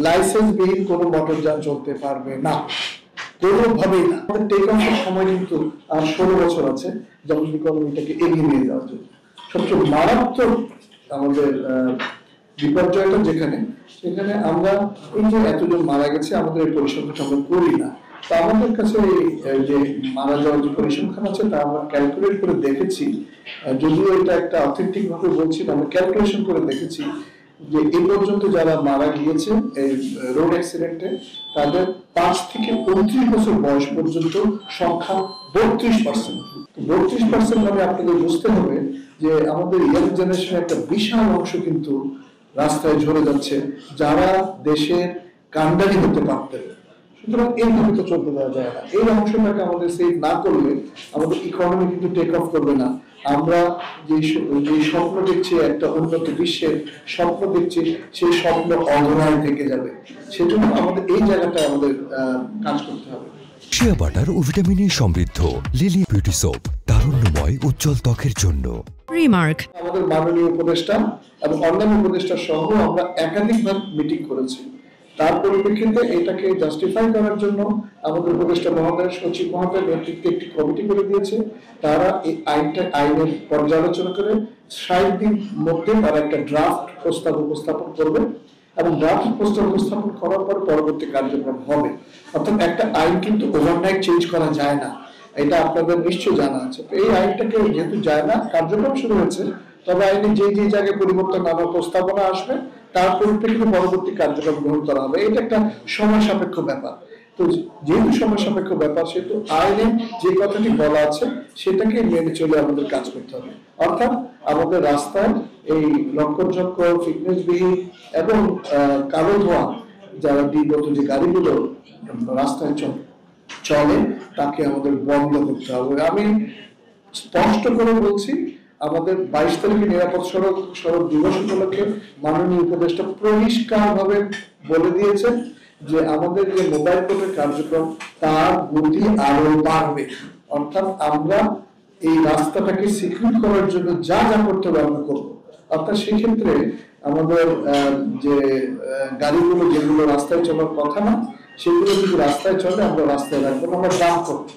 লাইসেন্সবিহীন কোনো মোটরযান চলতে পারবে না, কোনোভাবেই না। আমাদের টেক অফের সময় কিন্তু আর 16 বছর আছে যেমন ইকোনমিটাকে এগিয়ে নিয়ে যাওয়ার জন্য। সবচেয়ে মারাত্মক আমাদের বিপর্যয়টা সেখানে আমরা এই যে এতজন মারা গেছে আমাদের এই পরিসংখ্যানটা আমরা করি না। তা আমাদের কাছে যে মারা যাওয়ার যে পরিসংখ্যান আছে তা আমরা ক্যালকুলেট করে দেখেছি, যদিও এটা একটা অথেন্টিক ভাবে বলছি না, আমরা ক্যালকুলেশন করে দেখেছি যে এই পর্যন্ত যারা মারা গিয়েছে এই রোড অ্যাক্সিডেন্টে তাদের 5 থেকে 29 বছর বয়স পর্যন্ত সংখ্যা 32%। 32% মানে আপনাদের বুঝতে হবে যে আমাদের ইয়াং জেনারেশনের একটা বিশাল অংশ কিন্তু রাস্তায় ঝরে যাচ্ছে, যারা দেশের কান্ডারি হতে পারতেন। সুতরাং এইভাবে তো চলতে দেওয়া যায় না। এই অংশটাকে আমাদের সেভ না করলে আমাদের ইকোনমি কিন্তু টেক অফ করবে না। আমরা যে স্বপ্ন দেখছি, একটা উন্নত বিশ্বের স্বপ্ন দেখছি, সেই স্বপ্ন অধরায় থেকে যাবে। সেজন্য আমাদের এই জায়গাটায় আমাদের কাজ করতে হবে। শিয়া বাটার ও ভিটামিনে সমৃদ্ধ লিলি বিউটি সোপ, তারুণ্যময় উজ্জ্বল ত্বকের জন্য। রিমার্ক আমাদের মাননীয় উপদেষ্টা এবং অন্যান্য উপদেষ্টা সহ আমরা একাধিকবার মিটিং করেছি। তার পরিপ্রেক্ষিতে এটাকে জাস্টিফাই করার জন্য আমাদের উপদেষ্টা মহোদয়, সচিব মহোদয় নেতৃত্বে একটি কমিটি করে দিয়েছে। তারা এই আইনের পর্যালোচনা করে 60 দিন মধ্যে তারা একটা ড্রাফট প্রস্তাব উপস্থাপন করবে এবং ড্রাফট প্রস্তাব উপস্থাপন করার পর পরবর্তী কার্যক্রম হবে। অর্থাৎ একটা আইন কিন্তু ওভারনাইট চেঞ্জ করা যায় না, এটা আপনাদের নিশ্চয় জানা আছে। এই আইনটাকে যেহেতু যায় না, কার্যক্রম শুরু হয়েছে, তবে আইনে যে জায়গায় পরিবর্তন আনার প্রস্তাবনা আসবে তার পরিপ্রেক্ষিতে পরবর্তী কার্যক্রম গ্রহণ করা হবে। এটা একটা সময় সাপেক্ষ ব্যাপার। তো যেহেতু সময় সাপেক্ষ ব্যাপার, সেহেতু আইনে যে কথাটি বলা আছে সেটাকে মেনে চলে আমাদের কাজ করতে হবে। অর্থাৎ আমাদের রাস্তায় এই লক্ষ্যযোগ্য ফিটনেসবিহীন এবং কালো ধোঁয়া যারা বিগত যে গাড়িগুলো রাস্তায় চলে তাকে আমাদের বন্ধ করতে হবে। আমি স্পষ্ট করে বলছি, আমাদের 22 তারিখে নিরাপদ সড়ক দিবস উপলক্ষে মাননীয় উপদেষ্টা পরিষ্কার ভাবে বলে দিয়েছেন যে আমাদের যে মোবাইল কোর্টের কার্যক্রম তার গতি আরো বাড়বে। অর্থাৎ আমরা এই রাস্তাটাকে সিকিউর করার জন্য যা করতে হবে আমরা করবো। অর্থাৎ সেই ক্ষেত্রে আমাদের যে গাড়িগুলো যেগুলো রাস্তায় চলার কথা না, সেগুলো যদি রাস্তায় চলে আমরা রাস্তায় রাখবো, আমরা দাম করবো।